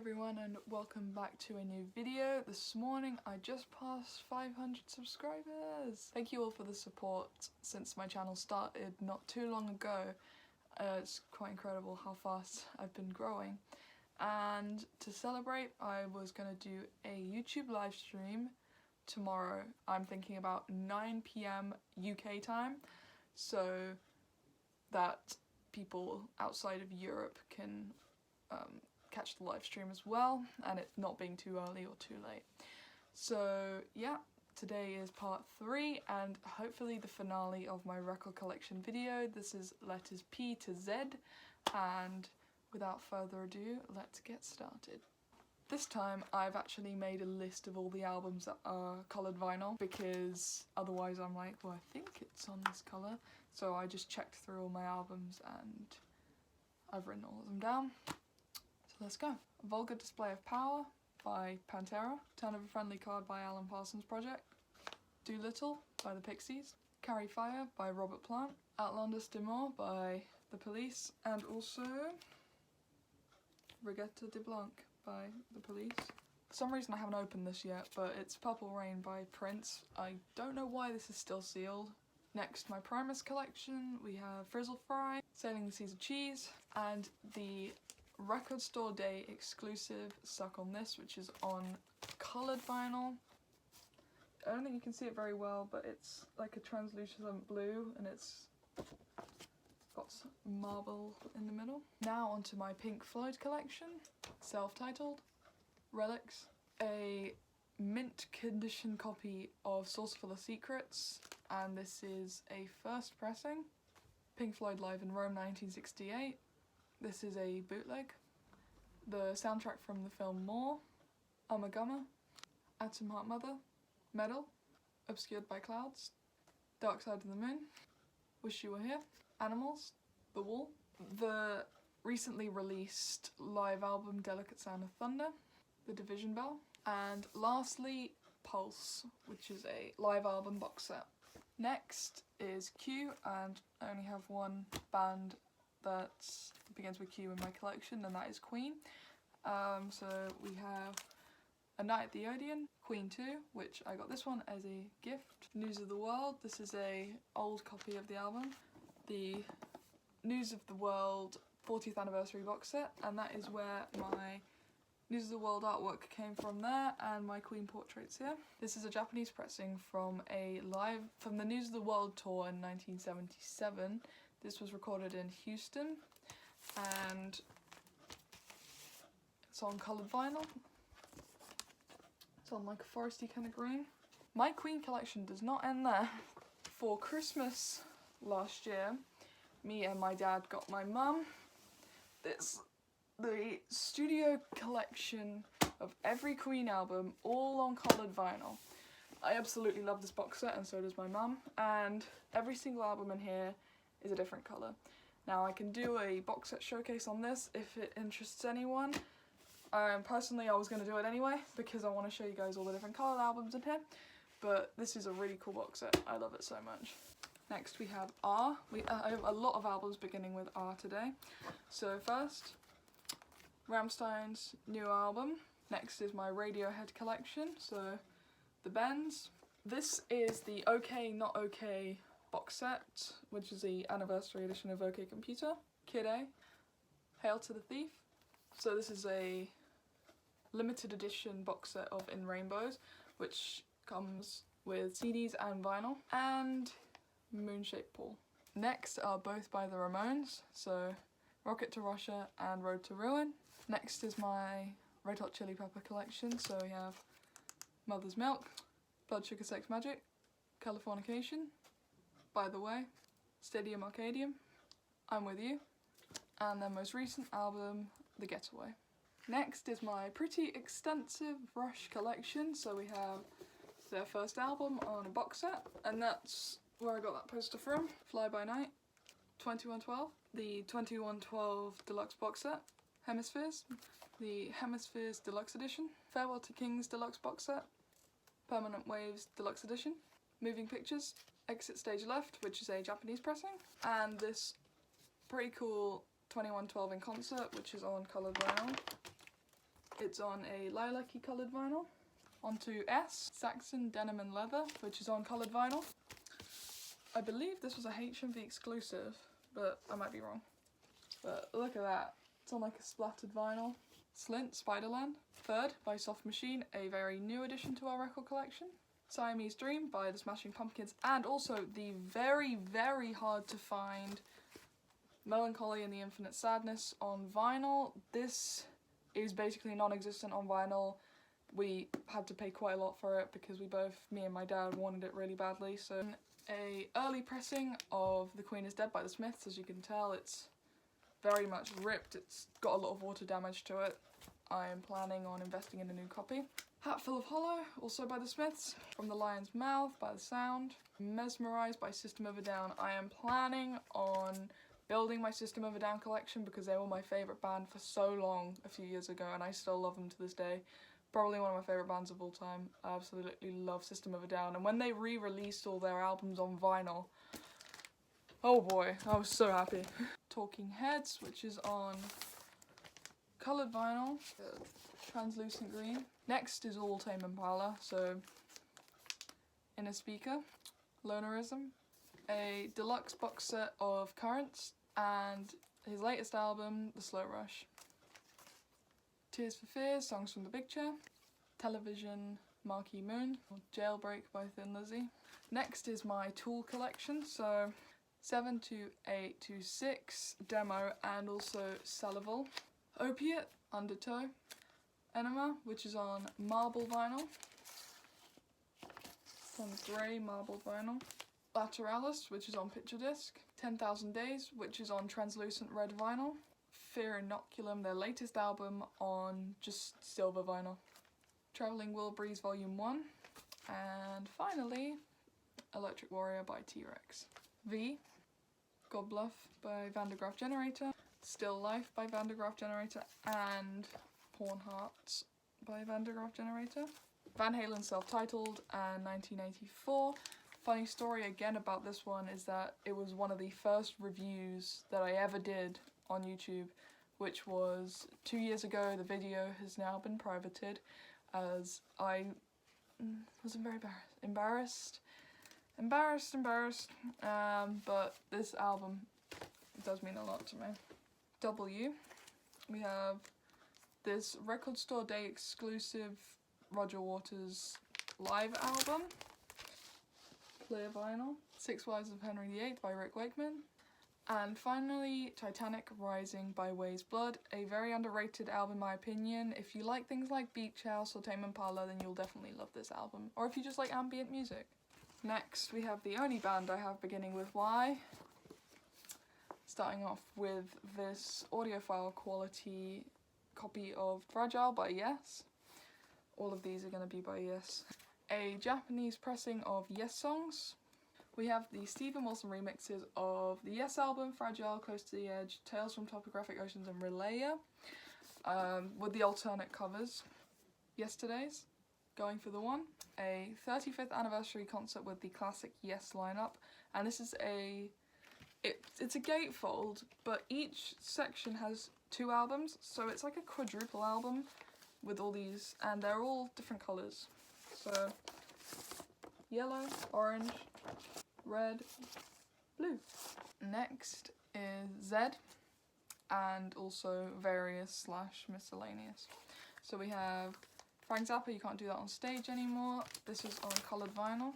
everyone and welcome back to a new video. This morning I just passed 500 subscribers. Thank you all for the support since my channel started not too long ago. It's quite incredible how fast I've been growing. And to celebrate, I was going to do a YouTube live stream tomorrow. I'm thinking about 9 PM UK time, so that people outside of Europe can catch the live stream as well, and it not being too early or too late. So yeah, today is part 3 and hopefully the finale of my record collection video. This is letters P to Z, and without further ado, let's get started. This time I've actually made a list of all the albums that are coloured vinyl, because otherwise I'm like, well, I think it's on this colour. So I just checked through all my albums and I've written all of them down. So let's go. A Vulgar Display of Power by Pantera, Turn of a Friendly Card by Alan Parsons Project, Doolittle by the Pixies, Carry Fire by Robert Plant, Outlanders de Mort by The Police, and also Regatta de Blanc by The Police. For some reason I haven't opened this yet, but it's Purple Rain by Prince. I don't know why this is still sealed. Next, my Primus collection, we have Frizzle Fry, Sailing the Seas of Cheese, and the Record Store Day exclusive Stuck on This, which is on coloured vinyl. I don't think you can see it very well, but it's like a translucent blue and it's got some marble in the middle. Now onto my Pink Floyd collection, self-titled, Relics, a mint condition copy of Source Full of Secrets, and this is a first pressing. Pink Floyd Live in Rome 1968. This is a bootleg. The soundtrack from the film More, Ummagumma, Atom Heart Mother, Medal, Obscured by Clouds, Dark Side of the Moon, Wish You Were Here, Animals, The Wall, the recently released live album Delicate Sound of Thunder, The Division Bell, and lastly Pulse, which is a live album box set. Next is Q, and I only have one band that begins with Q in my collection, and that is Queen. So we have A Night at the Odeon, Queen 2, which I got this one as a gift. News of the World, this is a old copy of the album. The News of the World 40th anniversary box set, and that is where my News of the World artwork came from there, and my Queen portraits here. This is a Japanese pressing from the News of the World tour in 1977. This was recorded in Houston, and it's on coloured vinyl. It's on like a foresty kind of green. My Queen collection does not end there. For Christmas last year, me and my dad got my mum the studio collection of every Queen album, all on coloured vinyl. I absolutely love this box set, and so does my mum, and every single album in here is a different colour. Now I can do a box set showcase on this if it interests anyone. Personally I was going to do it anyway because I want to show you guys all the different coloured albums in here, but this is a really cool box set. I love it so much. Next we have R. I have a lot of albums beginning with R today. So first, Rammstein's new album. Next is my Radiohead collection, so The Bends. This is the OK Not OK box set, which is the anniversary edition of OK Computer. Kid A, Hail to the Thief. So this is a limited edition box set of In Rainbows, which comes with CDs and vinyl, and Moonshaped Pool. Next are both by the Ramones, so Rocket to Russia and Road to Ruin. Next is my Red Hot Chili Pepper collection, so we have Mother's Milk, Blood Sugar Sex Magic, Californication, By the Way, Stadium Arcadium, I'm With You, and their most recent album, The Getaway. Next is my pretty extensive Rush collection, so we have their first album on a box set, and that's where I got that poster from, Fly By Night, 2112, the 2112 deluxe box set, Hemispheres, the Hemispheres Deluxe Edition, Farewell to Kings Deluxe box set, Permanent Waves Deluxe Edition, Moving Pictures, Exit Stage Left, which is a Japanese pressing, and this pretty cool 2112 in Concert, which is on coloured vinyl. It's on a lilac-y coloured vinyl. Onto S, Saxon Denim and Leather, which is on coloured vinyl. I believe this was a HMV exclusive, but I might be wrong. But look at that. It's on like a splattered vinyl. Slint, Spiderland. Third by Soft Machine, a very new addition to our record collection. Siamese Dream by the Smashing Pumpkins, and also the very, very hard to find Melancholy and the Infinite Sadness on vinyl. This is basically non-existent on vinyl. We had to pay quite a lot for it because me and my dad wanted it really badly. So a early pressing of The Queen is Dead by the Smiths. As you can tell, it's very much ripped. It's got a lot of water damage to it. I am planning on investing in a new copy. Hatful of Hollow, also by the Smiths. From the Lion's Mouth by The Sound. Mesmerized by System of a Down. I am planning on building my System of a Down collection because they were my favourite band for so long a few years ago, and I still love them to this day. Probably one of my favourite bands of all time. I absolutely love System of a Down, and when they re-released all their albums on vinyl, oh boy, I was so happy. Talking Heads, which is on coloured vinyl, translucent green. Next is all Tame Impala, so In a Speaker, Lonerism, a deluxe box set of Currents, and his latest album, The Slow Rush. Tears for Fears, Songs from the Big Chair, Television, Marquee Moon, Jailbreak by Thin Lizzy. Next is my Tool collection, so 72826, Demo, and also Salival. Opiate, Undertow. Enema, which is on marble vinyl. It's on grey marble vinyl. Lateralis, which is on picture disc. 10,000 Days, which is on translucent red vinyl. Fear Inoculum, their latest album, on just silver vinyl. Travelling Wilburys Volume 1. And finally, Electric Warrior by T-Rex. V, God Bluff by Van der Graaf Generator. Still Life by Van der Graaf Generator, and Porn Hearts by Van der Graaf Generator. Van Halen self-titled, and 1984. Funny story again about this one is that it was one of the first reviews that I ever did on YouTube, which was 2 years ago. The video has now been privated as I was very embarrassed, but this album does mean a lot to me. W, we have this Record Store Day exclusive Roger Waters live album, clear vinyl. Six Wives of Henry VIII by Rick Wakeman. And finally, Titanic Rising by Ways Blood, a very underrated album in my opinion. If you like things like Beach House or Tame Impala, then you'll definitely love this album, or if you just like ambient music. Next, we have the only band I have beginning with Y. Starting off with this audiophile quality copy of Fragile by Yes. All of these are going to be by Yes. A Japanese pressing of Yes songs. We have the Stephen Wilson remixes of the Yes album, Fragile, Close to the Edge, Tales from Topographic Oceans and Relaya, with the alternate covers. Yesterday's, Going for the One, a 35th anniversary concert with the classic Yes lineup, and this is it's a gatefold, but each section has 2 albums, so it's like a quadruple album with all these, and they're all different colours. So, yellow, orange, red, blue. Next is Z, and also various / miscellaneous. So we have Frank Zappa, You Can't Do That on Stage Anymore. This is on coloured vinyl,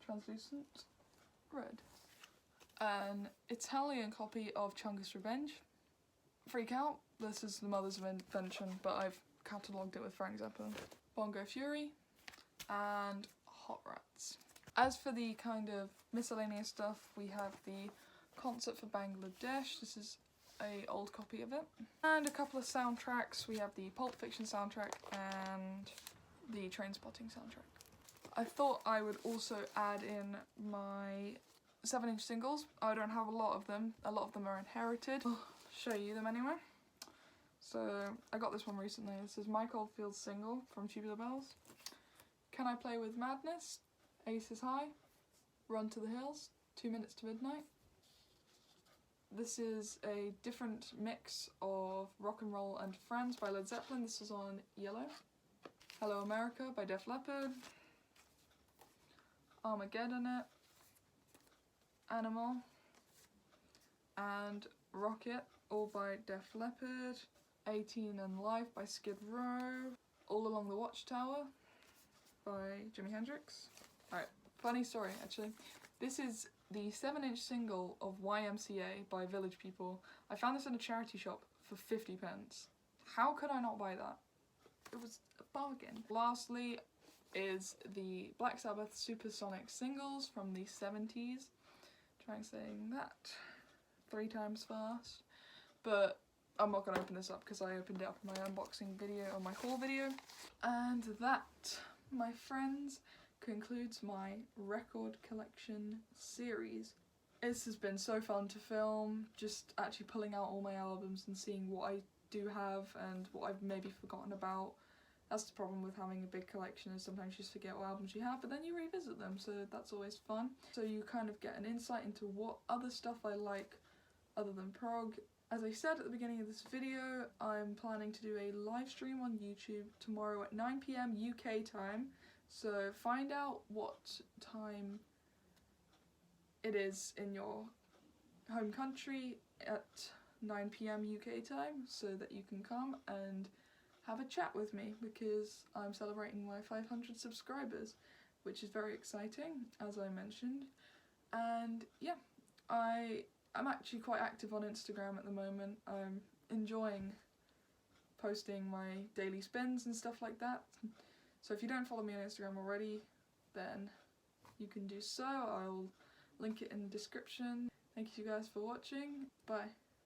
translucent, red. An Italian copy of Chungus Revenge. Freak Out, this is the Mothers of Invention, but I've catalogued it with Frank Zappa. Bongo Fury, and Hot Rats. As for the kind of miscellaneous stuff, we have the Concert for Bangladesh. This is an old copy of it. And a couple of soundtracks. We have the Pulp Fiction soundtrack and the Trainspotting soundtrack. I thought I would also add in my 7-inch singles. I don't have a lot of them. A lot of them are inherited. I'll show you them anyway. So I got this one recently. This is Mike Oldfield's single from Tubular Bells. Can I Play with Madness? Aces High. Run to the Hills. 2 Minutes to Midnight. This is a different mix of Rock and Roll and Friends by Led Zeppelin. This was on yellow. Hello America by Def Leppard. Armageddon It, Animal, and Rocket, all by Def Leppard. 18 and Life by Skid Row. All Along the Watchtower by Jimi Hendrix. Alright, funny story actually. This is the 7-inch single of YMCA by Village People. I found this in a charity shop for 50p. How could I not buy that? It was a bargain. Lastly is the Black Sabbath Supersonic singles from the 70s. Trying saying that 3 times fast. But I'm not going to open this up because I opened it up in my unboxing video or my haul video. And that, my friends, concludes my record collection series. This has been so fun to film, just actually pulling out all my albums and seeing what I do have and what I've maybe forgotten about. That's the problem with having a big collection, is sometimes you just forget what albums you have, but then you revisit them, so that's always fun. So you kind of get an insight into what other stuff I like other than prog. As I said at the beginning of this video, I'm planning to do a live stream on YouTube tomorrow at 9 PM UK time. So find out what time it is in your home country at 9 PM UK time so that you can come and have a chat with me, because I'm celebrating my 500 subscribers, which is very exciting, as I mentioned. And yeah, I'm actually quite active on Instagram at the moment. I'm enjoying posting my daily spins and stuff like that. So if you don't follow me on Instagram already, then you can do so. I'll link it in the description. Thank you guys for watching. Bye.